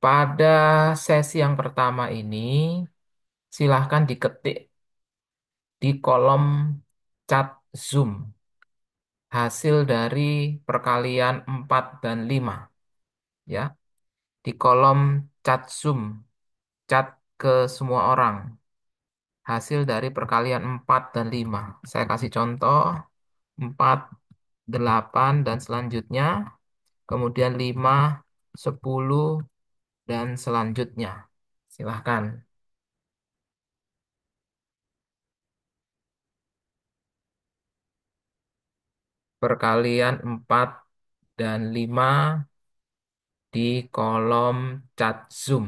Pada sesi yang pertama ini, silahkan diketik di kolom chat Zoom hasil dari perkalian 4 dan 5, ya. Di kolom chat Zoom, chat ke semua orang hasil dari perkalian 4 dan 5. Saya kasih contoh 4, 8 dan selanjutnya, kemudian 5, 10 dan selanjutnya. Silahkan. Perkalian 4 dan 5 di kolom chat Zoom.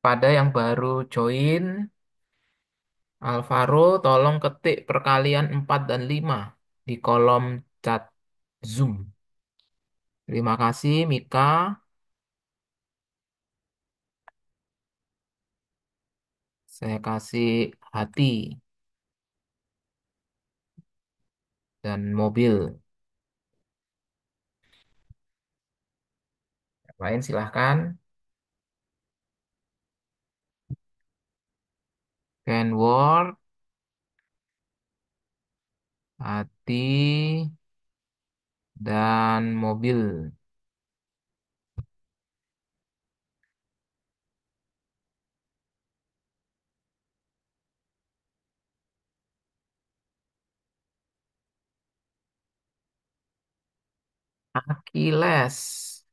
Pada yang baru join, Alvaro tolong ketik perkalian 4 dan 5 di kolom chat Zoom. Terima kasih Mika, saya kasih hati dan mobil. Yang lain silahkan. Kenword, hati, dan mobil. Achilles.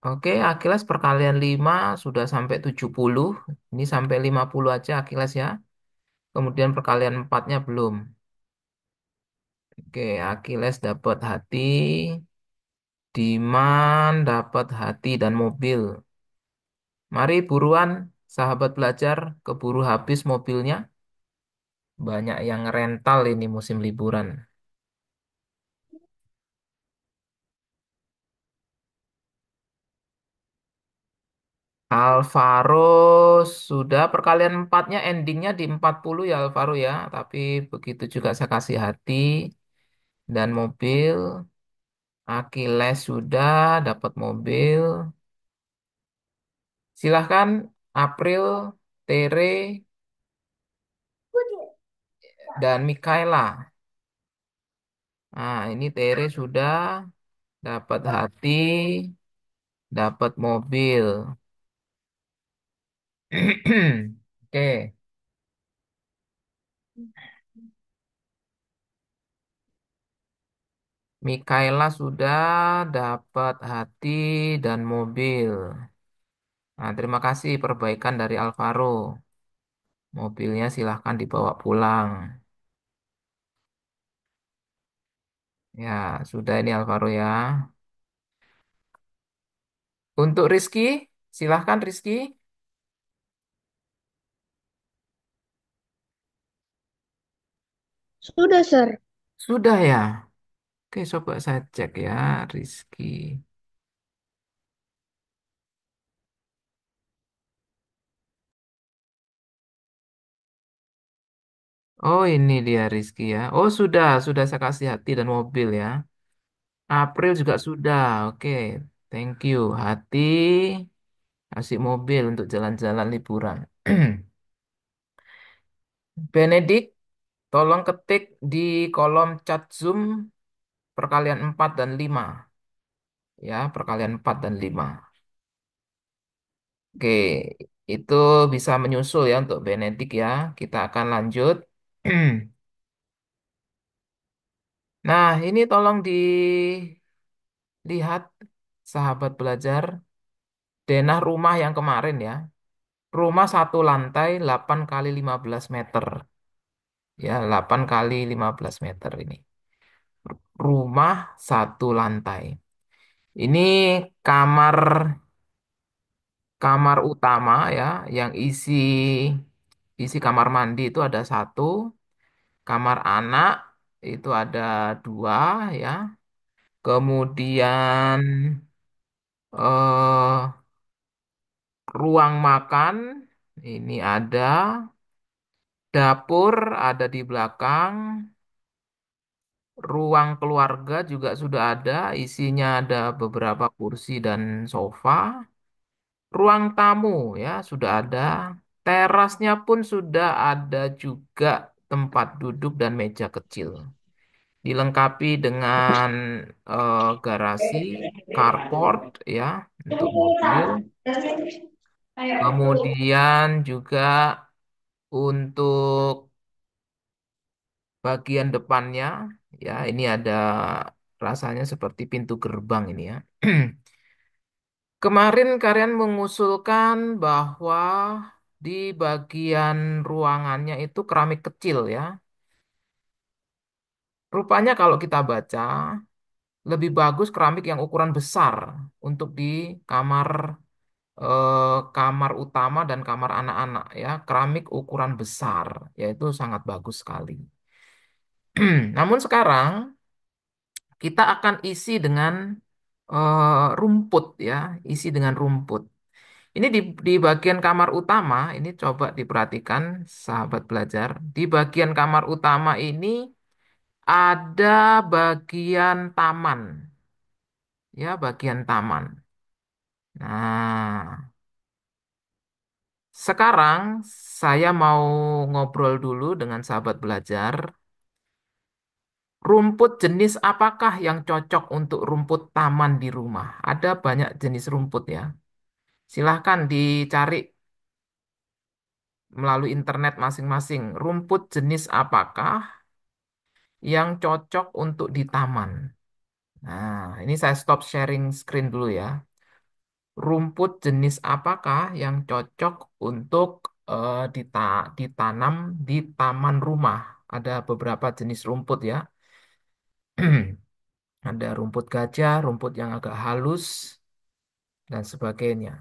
Oke, Achilles perkalian 5 sudah sampai 70. Ini sampai 50 aja Achilles ya. Kemudian perkalian 4-nya belum. Oke, Achilles dapat hati, Diman dapat hati dan mobil. Mari buruan, sahabat belajar, keburu habis mobilnya. Banyak yang rental ini musim liburan. Alvaro sudah perkalian 4-nya endingnya di 40 ya Alvaro ya. Tapi begitu juga saya kasih hati dan mobil. Achilles sudah dapat mobil. Silahkan April, Tere, dan Mikaela. Nah, ini Tere sudah dapat hati, dapat mobil. Oke, Mikaela sudah dapat hati dan mobil. Nah, terima kasih perbaikan dari Alvaro. Mobilnya silahkan dibawa pulang. Ya, sudah ini Alvaro ya. Untuk Rizky, silahkan Rizky. Sudah, Sir. Sudah ya. Oke, coba saya cek ya, Rizky. Oh, ini dia Rizky ya. Oh, sudah saya kasih hati dan mobil ya. April juga sudah. Oke, thank you. Hati, kasih mobil untuk jalan-jalan liburan. Benedik, tolong ketik di kolom chat Zoom perkalian 4 dan 5. Ya, perkalian 4 dan 5. Oke, itu bisa menyusul ya untuk Benedik ya. Kita akan lanjut. Nah, ini tolong dilihat, sahabat belajar, denah rumah yang kemarin ya. Rumah satu lantai 8 kali 15 meter. Ya, 8 kali 15 meter ini. Rumah satu lantai. Ini kamar kamar utama ya, yang isi kamar mandi itu ada satu, kamar anak itu ada dua ya. Kemudian eh ruang makan ini ada, dapur ada di belakang, ruang keluarga juga sudah ada, isinya ada beberapa kursi dan sofa. Ruang tamu ya sudah ada, terasnya pun sudah ada juga tempat duduk dan meja kecil. Dilengkapi dengan garasi, carport ya untuk mobil. Kemudian juga untuk bagian depannya ya ini ada rasanya seperti pintu gerbang ini ya. Kemarin kalian mengusulkan bahwa di bagian ruangannya itu keramik kecil ya. Rupanya kalau kita baca, lebih bagus keramik yang ukuran besar untuk di kamar kamar utama dan kamar anak-anak ya. Keramik ukuran besar, yaitu sangat bagus sekali. Namun sekarang kita akan isi dengan rumput ya, isi dengan rumput. Ini di bagian kamar utama, ini coba diperhatikan sahabat belajar. Di bagian kamar utama ini ada bagian taman, ya bagian taman. Nah, sekarang saya mau ngobrol dulu dengan sahabat belajar. Rumput jenis apakah yang cocok untuk rumput taman di rumah? Ada banyak jenis rumput ya. Silahkan dicari melalui internet masing-masing. Rumput jenis apakah yang cocok untuk di taman? Nah, ini saya stop sharing screen dulu ya. Rumput jenis apakah yang cocok untuk ditanam di taman rumah? Ada beberapa jenis rumput ya. Ada rumput gajah, rumput yang agak halus, dan sebagainya.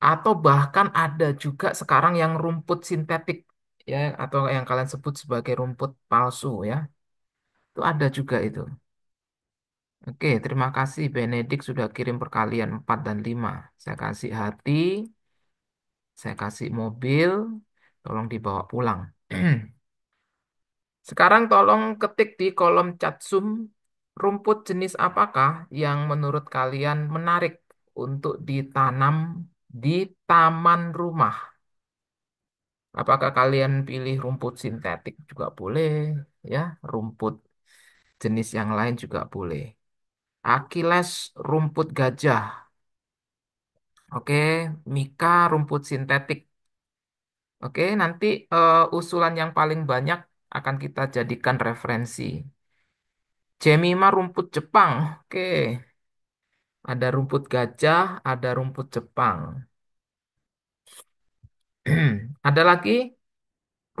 Atau bahkan ada juga sekarang yang rumput sintetik ya, atau yang kalian sebut sebagai rumput palsu ya. Itu ada juga itu. Oke, terima kasih Benedik sudah kirim perkalian 4 dan 5. Saya kasih hati, saya kasih mobil, tolong dibawa pulang. Sekarang tolong ketik di kolom chat Zoom, rumput jenis apakah yang menurut kalian menarik untuk ditanam di taman rumah? Apakah kalian pilih rumput sintetik juga boleh, ya, rumput jenis yang lain juga boleh. Achilles rumput gajah, oke, Mika rumput sintetik, oke. Nanti usulan yang paling banyak akan kita jadikan referensi. Jemima rumput Jepang, oke. Ada rumput gajah, ada rumput Jepang. Ada lagi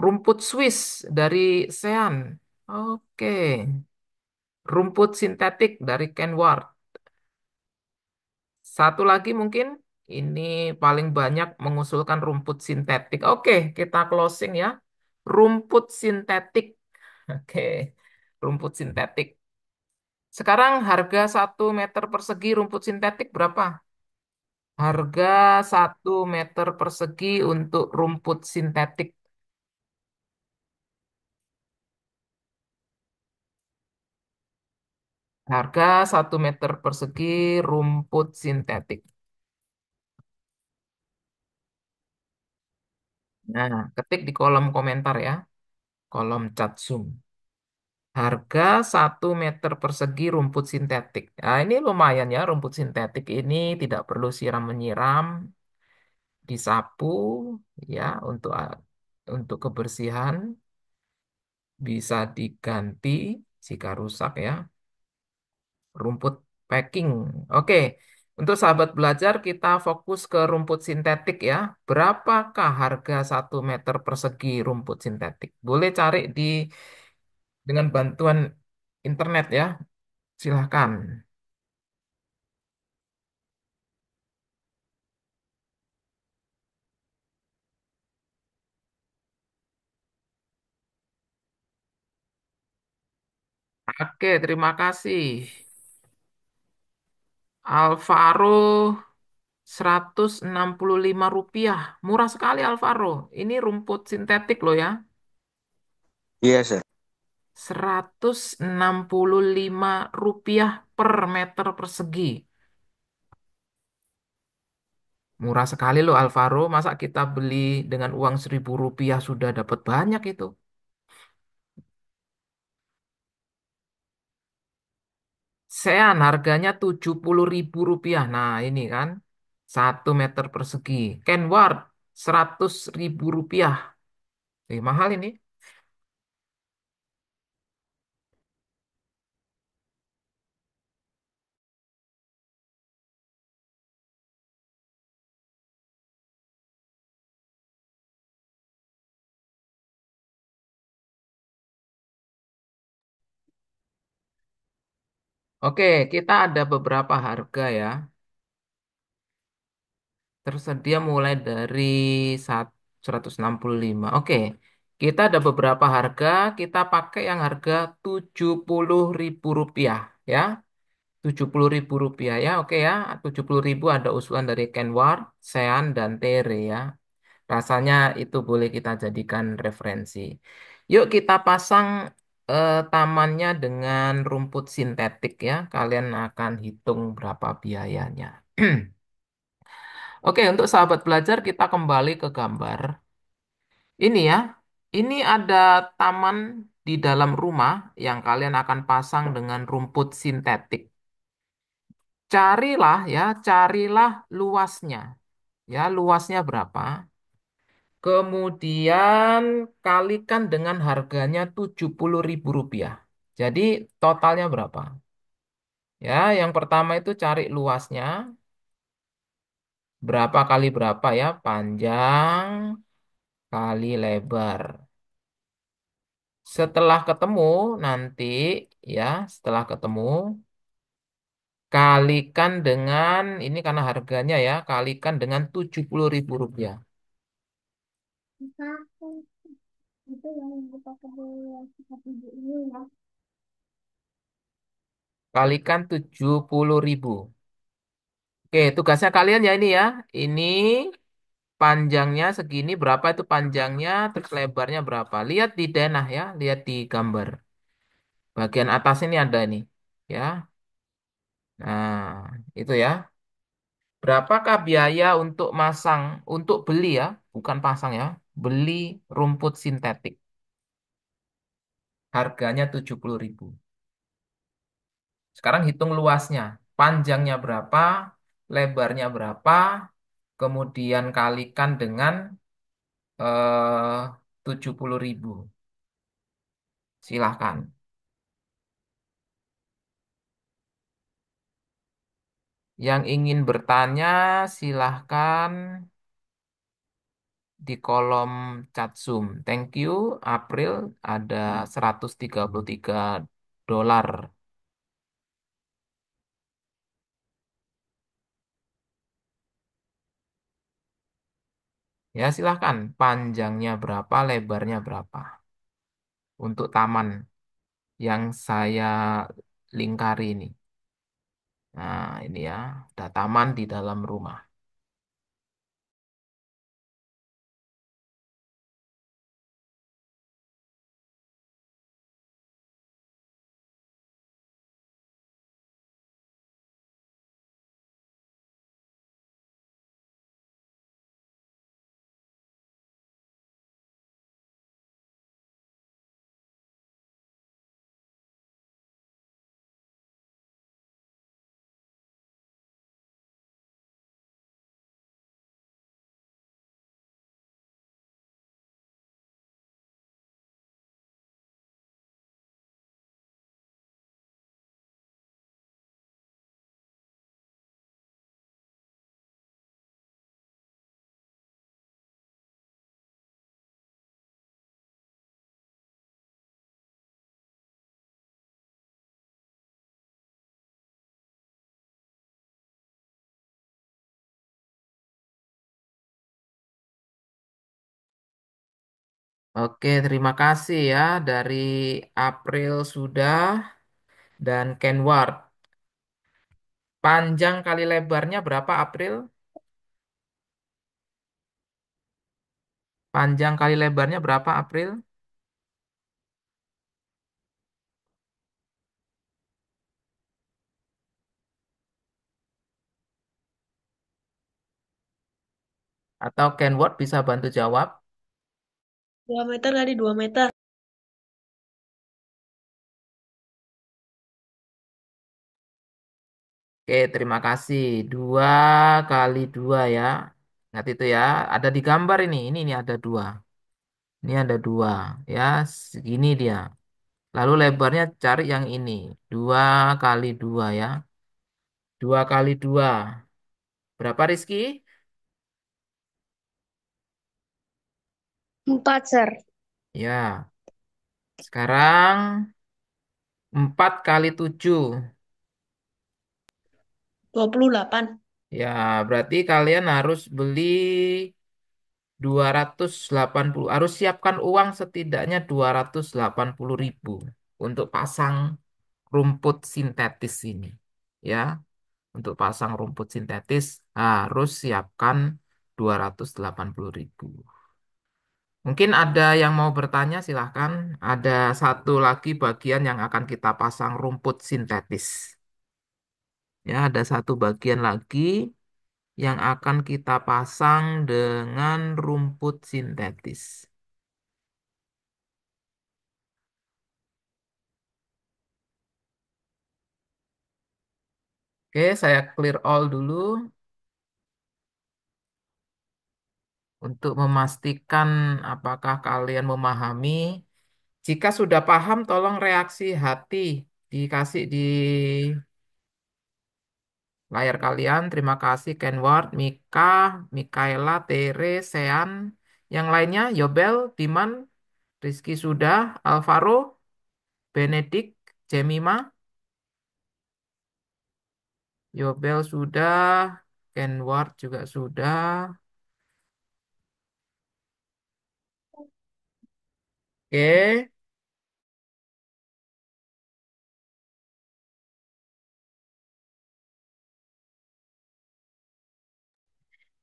rumput Swiss dari Sean, oke. Rumput sintetik dari Kenworth. Satu lagi mungkin ini paling banyak mengusulkan rumput sintetik. Oke, kita closing ya. Rumput sintetik. Oke, rumput sintetik. Sekarang harga 1 meter persegi rumput sintetik berapa? Harga 1 meter persegi untuk rumput sintetik. Harga 1 meter persegi rumput sintetik. Nah, ketik di kolom komentar ya. Kolom chat Zoom. Harga 1 meter persegi rumput sintetik. Nah, ini lumayan ya, rumput sintetik ini tidak perlu siram menyiram, disapu ya untuk kebersihan. bisa diganti jika rusak ya. Rumput packing. Oke, untuk sahabat belajar kita fokus ke rumput sintetik ya. Berapakah harga 1 meter persegi rumput sintetik? Boleh cari dengan bantuan internet ya. Silahkan. Oke, terima kasih. Alvaro 165 rupiah. Murah sekali Alvaro. Ini rumput sintetik loh ya. Iya, Sir. 165 rupiah per meter persegi. Murah sekali loh Alvaro. Masa kita beli dengan uang 1.000 rupiah sudah dapat banyak itu. Sean harganya 70.000 rupiah. Nah ini kan 1 meter persegi. Kenward 100.000 rupiah. Mahal ini. Oke, kita ada beberapa harga ya. Tersedia mulai dari 165. Oke, kita ada beberapa harga. Kita pakai yang harga 70.000 rupiah ya. 70.000 rupiah ya. Oke ya. 70.000 ada usulan dari Kenward, Sean, dan Tere ya. Rasanya itu boleh kita jadikan referensi. Yuk kita pasang tamannya dengan rumput sintetik ya. Kalian akan hitung berapa biayanya. Oke, untuk sahabat belajar kita kembali ke gambar. Ini ya, ini ada taman di dalam rumah yang kalian akan pasang dengan rumput sintetik. Carilah ya, carilah luasnya. Ya, luasnya berapa? Kemudian kalikan dengan harganya 70.000 rupiah. Jadi totalnya berapa? Ya, yang pertama itu cari luasnya. Berapa kali berapa ya? Panjang kali lebar. Setelah ketemu nanti ya, setelah ketemu kalikan dengan ini karena harganya ya, kalikan dengan 70.000 rupiah. Kalikan 70.000. Oke, tugasnya kalian ya ini ya. Ini panjangnya segini, berapa itu panjangnya, terus lebarnya berapa. Lihat di denah ya, lihat di gambar. Bagian atas ini ada ini. Ya. Nah, itu ya. Berapakah biaya untuk masang, untuk beli ya, bukan pasang ya, beli rumput sintetik. Harganya 70.000. Sekarang hitung luasnya. Panjangnya berapa, lebarnya berapa, kemudian kalikan dengan 70.000. Silahkan. Yang ingin bertanya, silahkan di kolom chat Zoom. Thank you, April ada 133 dolar. Ya, silahkan. Panjangnya berapa, lebarnya berapa. Untuk taman yang saya lingkari ini. Nah, ini ya, ada taman di dalam rumah. Oke, terima kasih ya dari April sudah dan Kenward. Panjang kali lebarnya berapa April? Panjang kali lebarnya berapa April? Atau Kenward bisa bantu jawab? 2 meter kali 2 meter. Oke, terima kasih. 2 kali 2 ya. Ingat itu ya. Ada di gambar ini. Ini ada 2. Ini ada 2. Ya, segini dia. Lalu lebarnya cari yang ini. 2 kali 2 ya. 2 kali 2. Berapa Rizky? 4, Sir. Ya, sekarang 4 kali 7. 28. Ya, berarti kalian harus beli 280. Harus siapkan uang setidaknya 280.000 untuk pasang rumput sintetis ini. Ya, untuk pasang rumput sintetis harus siapkan 280.000. Mungkin ada yang mau bertanya, silahkan. Ada satu lagi bagian yang akan kita pasang rumput sintetis. Ya, ada satu bagian lagi yang akan kita pasang dengan rumput sintetis. Oke, saya clear all dulu untuk memastikan apakah kalian memahami. Jika sudah paham, tolong reaksi hati dikasih di layar kalian. Terima kasih Kenward, Mika, Mikaela, Tere, Sean. Yang lainnya, Yobel, Diman, Rizky sudah, Alvaro, Benedict, Jemima, Yobel sudah, Kenward juga sudah. Oke,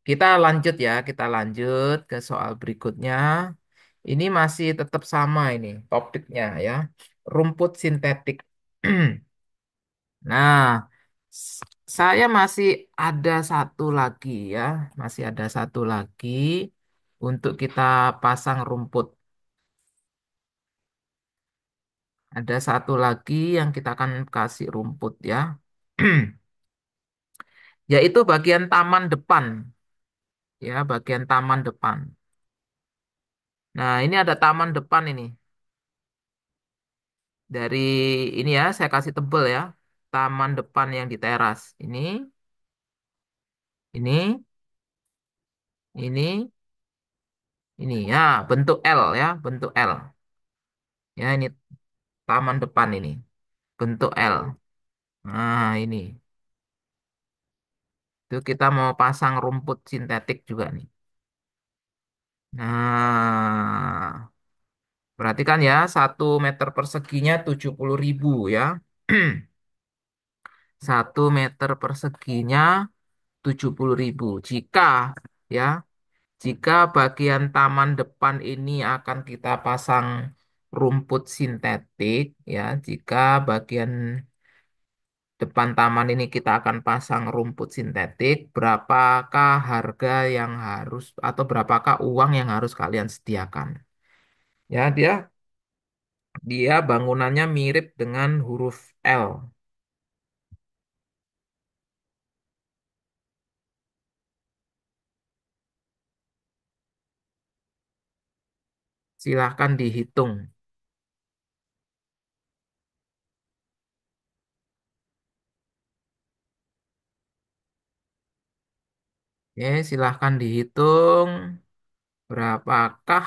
kita lanjut ya, kita lanjut ke soal berikutnya. Ini masih tetap sama ini topiknya ya, rumput sintetik. Nah, s- saya masih ada satu lagi ya, masih ada satu lagi untuk kita pasang rumput. Ada satu lagi yang kita akan kasih rumput ya, yaitu bagian taman depan ya, bagian taman depan. Nah, ini ada taman depan ini. Dari ini ya, saya kasih tebel ya, taman depan yang di teras. Ini, ini, ini ya, bentuk L ya, bentuk L. Ya, ini taman depan ini, bentuk L. Nah, ini. Itu kita mau pasang rumput sintetik juga nih. Nah, berarti kan ya, 1 meter perseginya 70.000 ya. 1 meter perseginya 70.000. Ya, jika bagian taman depan ini akan kita pasang rumput sintetik, ya, jika bagian depan taman ini kita akan pasang rumput sintetik, berapakah harga yang harus atau berapakah uang yang harus kalian sediakan? Ya, dia bangunannya mirip dengan huruf L. Silahkan dihitung. Oke, silahkan dihitung. Berapakah?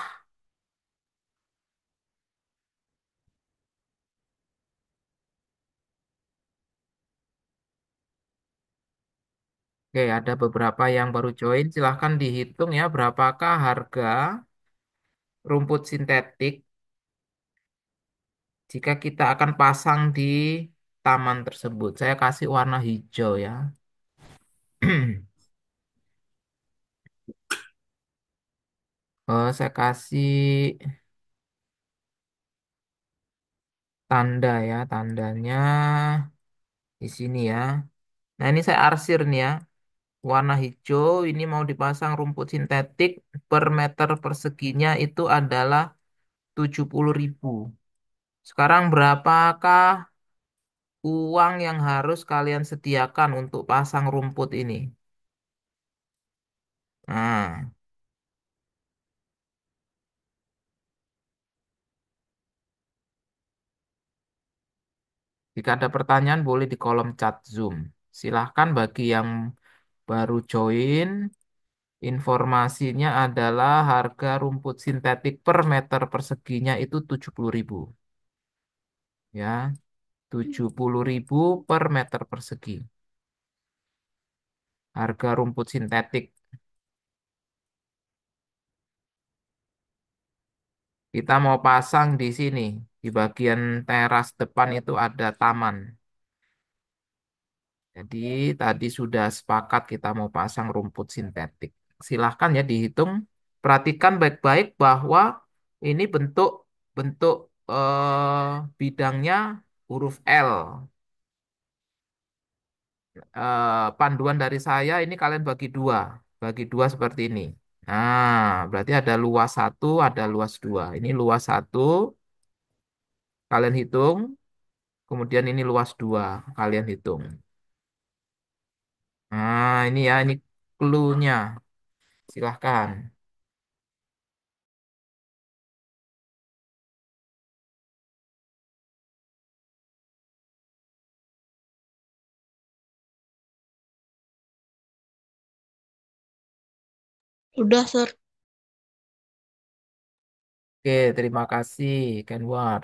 Oke, ada beberapa yang baru join. Silahkan dihitung ya, berapakah harga rumput sintetik jika kita akan pasang di taman tersebut. Saya kasih warna hijau ya. Saya kasih tanda ya, tandanya di sini ya. Nah, ini saya arsir nih ya. Warna hijau ini mau dipasang rumput sintetik per meter perseginya itu adalah 70.000. Sekarang berapakah uang yang harus kalian sediakan untuk pasang rumput ini? Nah, jika ada pertanyaan boleh di kolom chat Zoom. Silahkan bagi yang baru join, informasinya adalah harga rumput sintetik per meter perseginya itu 70.000. Ya, 70.000 per meter persegi. Harga rumput sintetik. Kita mau pasang di sini. Di bagian teras depan itu ada taman. Jadi tadi sudah sepakat kita mau pasang rumput sintetik. Silahkan ya dihitung. Perhatikan baik-baik bahwa ini bentuk bentuk bidangnya huruf L. Panduan dari saya ini kalian bagi dua seperti ini. Nah, berarti ada luas satu, ada luas dua. Ini luas satu, kalian hitung. Kemudian ini luas dua, kalian hitung. Nah, ini ya, ini clue-nya. Silahkan. Udah, Sir. Oke, terima kasih, Kenward.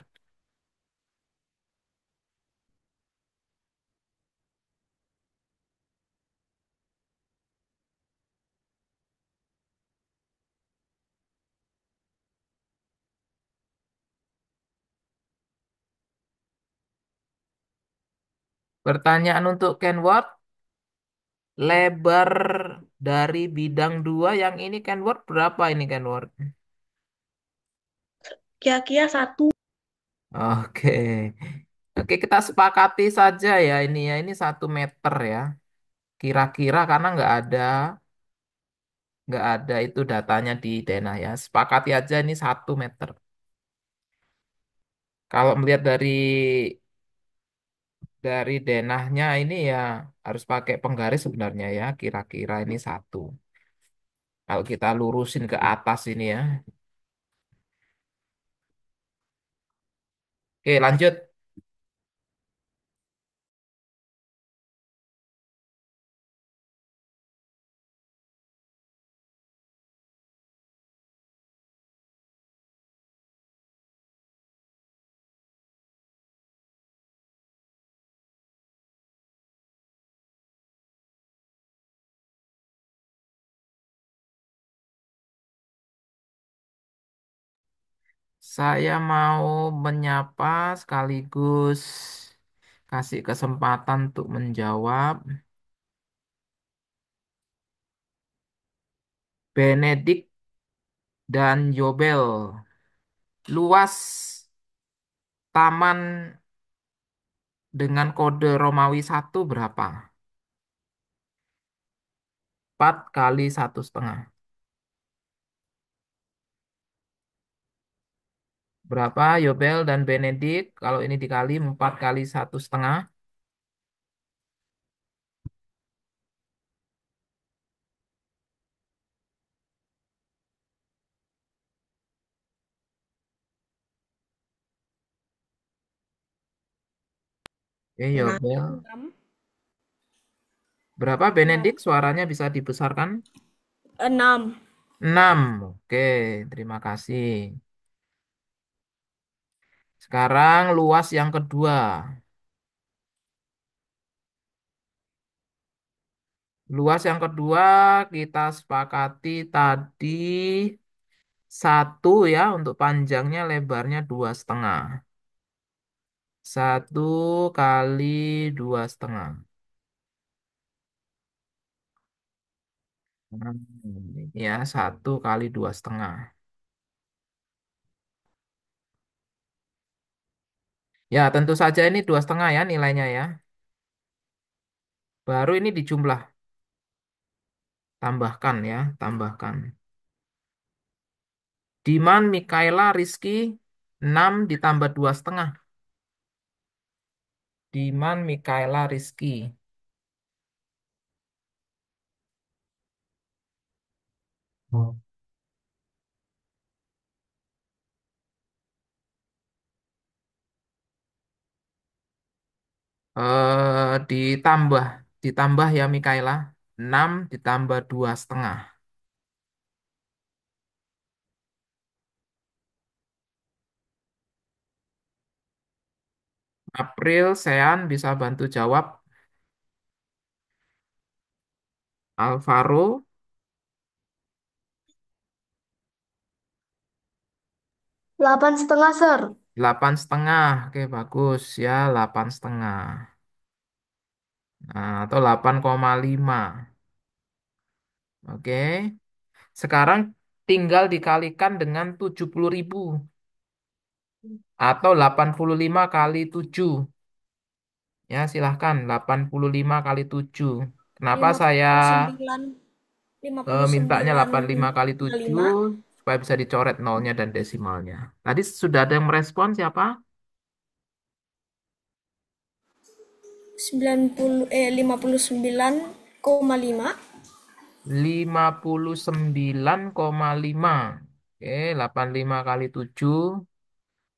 Pertanyaan untuk Kenward, lebar dari bidang dua yang ini Kenward berapa ini Kenward? Kira-kira 1. Oke. Oke, kita sepakati saja ya ini ya. Ini 1 meter ya. Kira-kira karena nggak ada itu datanya di denah ya. Sepakati aja ini 1 meter. Kalau melihat dari denahnya ini ya harus pakai penggaris sebenarnya ya. Kira-kira ini satu. Kalau kita lurusin ke atas ini ya. Oke, lanjut. Saya mau menyapa sekaligus kasih kesempatan untuk menjawab. Benedik dan Yobel. Luas taman dengan kode Romawi 1 berapa? 4 kali 1,5. Berapa Yobel dan Benedik? Kalau ini dikali 4 kali 1,5. Oke, 6. Yobel. Berapa Benedik? Suaranya bisa dibesarkan? 6. 6. Oke, terima kasih. Sekarang luas yang kedua. Luas yang kedua kita sepakati tadi Satu ya untuk panjangnya, lebarnya 2,5. 1 kali 2,5. Ya, 1 kali 2,5. Ya, tentu saja ini 2,5 ya nilainya ya. Baru ini dijumlah, tambahkan ya, tambahkan. Diman, Mikaela, Rizky, 6 ditambah 2,5. Diman, Mikaela, Rizky. Hmm. Ditambah, ditambah ya Mikaela. 6 ditambah 2,5. April, Sean bisa bantu jawab. Alvaro, 8,5, Sir. 8,5. Oke, bagus ya, 8,5. Nah, atau 8,5. Oke. Sekarang tinggal dikalikan dengan 70.000. Atau 85 kali 7. Ya, silahkan. 85 kali 7. Kenapa lima saya puluh sembilan lima puluh mintanya sembilan 85 kali koma 7 lima supaya bisa dicoret nolnya dan desimalnya. Tadi sudah ada yang merespon siapa? 59,5. 59,5. Oke, 85 kali 7,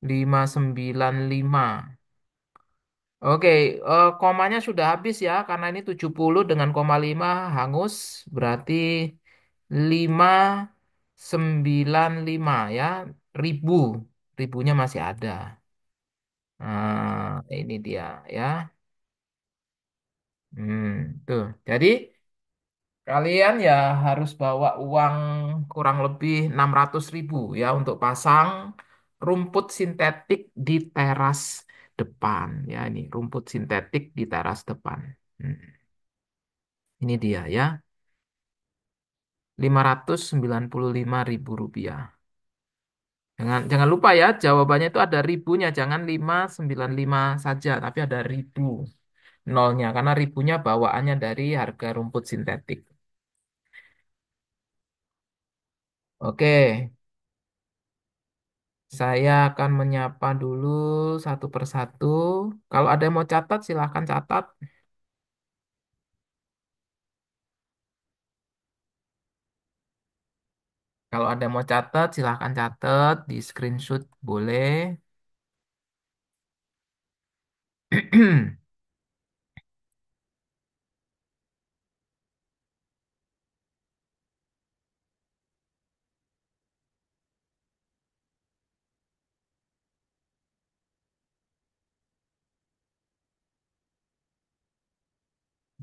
595. Oke, komanya sudah habis ya, karena ini 70 dengan koma 5 hangus, berarti 595 ya, ribu. Ribunya masih ada. Nah, ini dia ya. Tuh. Jadi kalian ya harus bawa uang kurang lebih 600.000 ya untuk pasang rumput sintetik di teras depan. Ya, ini rumput sintetik di teras depan. Hmm, Ini dia ya, 595.000 rupiah. Jangan lupa ya, jawabannya itu ada ribunya, jangan 595 saja, tapi ada ribu nolnya, karena ribunya bawaannya dari harga rumput sintetik. Oke, saya akan menyapa dulu satu persatu. Kalau ada yang mau catat, silahkan catat. Kalau ada yang mau catat, silahkan catat di screenshot boleh.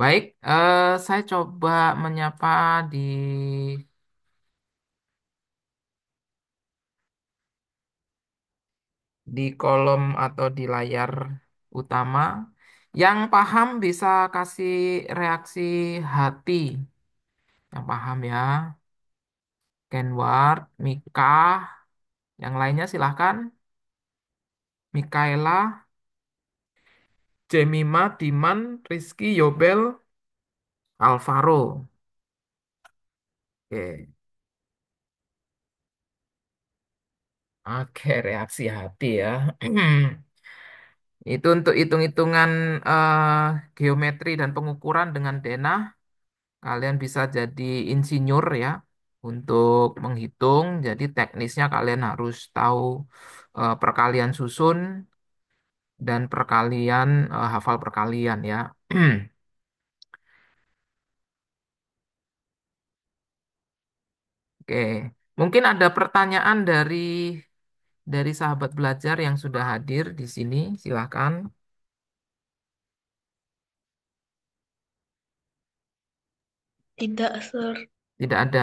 Baik, saya coba menyapa di kolom atau di layar utama. Yang paham bisa kasih reaksi hati. Yang paham ya. Kenward, Mika, yang lainnya silahkan. Mikaela, Jemima, Diman, Rizky, Yobel, Alvaro. Oke, oke, reaksi hati ya. Itu untuk hitung-hitungan eh, geometri dan pengukuran dengan denah. Kalian bisa jadi insinyur ya untuk menghitung. Jadi teknisnya kalian harus tahu perkalian susun dan perkalian hafal perkalian ya. Oke, mungkin ada pertanyaan dari sahabat belajar yang sudah hadir di sini. Silakan. Tidak, Sir. Tidak ada.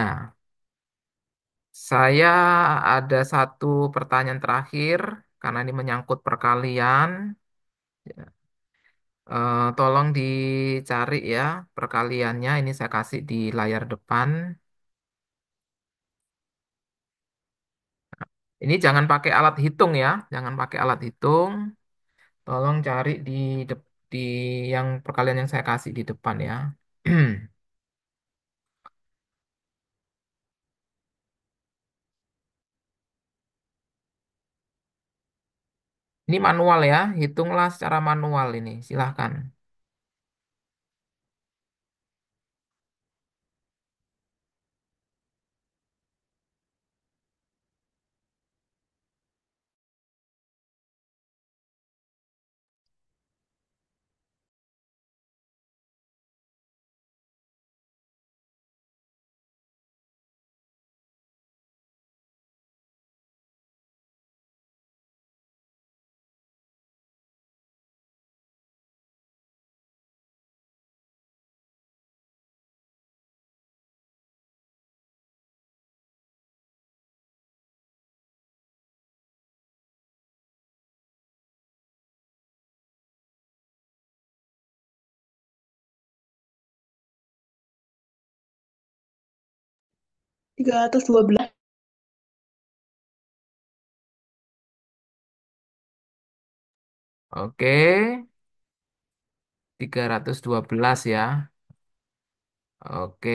Saya ada satu pertanyaan terakhir karena ini menyangkut perkalian. Tolong dicari ya perkaliannya. Ini saya kasih di layar depan. Ini jangan pakai alat hitung ya, jangan pakai alat hitung. Tolong cari di yang perkalian yang saya kasih di depan ya. Ini manual ya, hitunglah secara manual ini. Silahkan. Tiga ratus dua belas. Oke, 312 ya. Oke.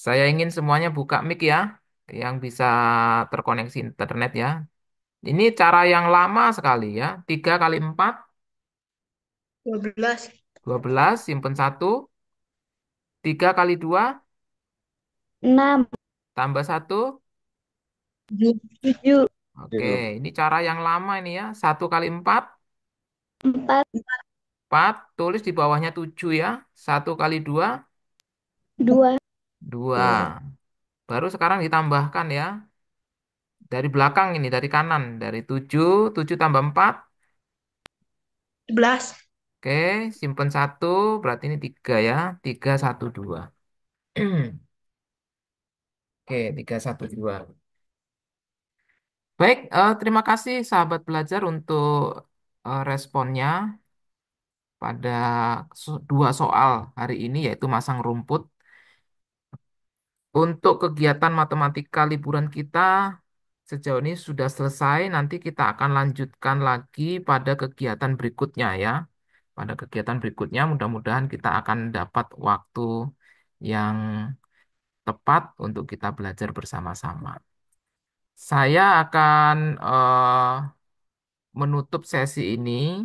Saya ingin semuanya buka mic ya, yang bisa terkoneksi internet ya. Ini cara yang lama sekali ya. 3 kali 4, 12. 12, simpen 1. 3 kali 2, 6. tambah 1. 7. Oke, ini cara yang lama ini ya. 1 kali 4, 4. 4. Tulis di bawahnya 7 ya. 1 kali 2, 2. 2. Baru sekarang ditambahkan ya. Dari belakang ini, dari kanan. Dari 7, 7 tambah 4. 11. Oke, simpen 1. Berarti ini 3 ya. 3, 1, 2. Oke, 3, 1, 2. Baik, terima kasih sahabat belajar untuk responnya pada dua soal hari ini, yaitu masang rumput. Untuk kegiatan matematika liburan kita sejauh ini sudah selesai. Nanti kita akan lanjutkan lagi pada kegiatan berikutnya ya. Pada kegiatan berikutnya mudah-mudahan kita akan dapat waktu yang tepat untuk kita belajar bersama-sama. Saya akan menutup sesi ini.